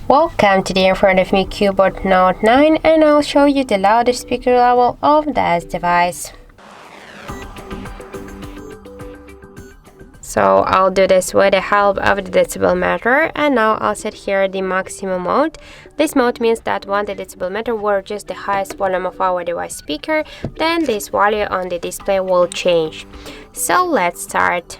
Welcome, today in front of me CUBOT Note 9 and I'll show you the loudest speaker level of this device. So I'll do this with the help of the decibel meter, and now I'll set here the maximum mode. This mode means that when the decibel meter reaches the highest volume of our device speaker, then this value on the display will change. So let's start.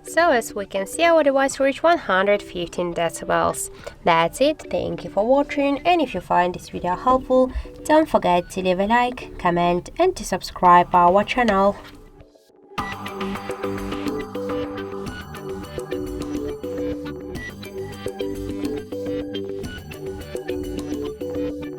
So as we can see, our device reached 115 decibels. That's it, thank you for watching, and if you find this video helpful, don't forget to leave a like, comment and to subscribe our channel.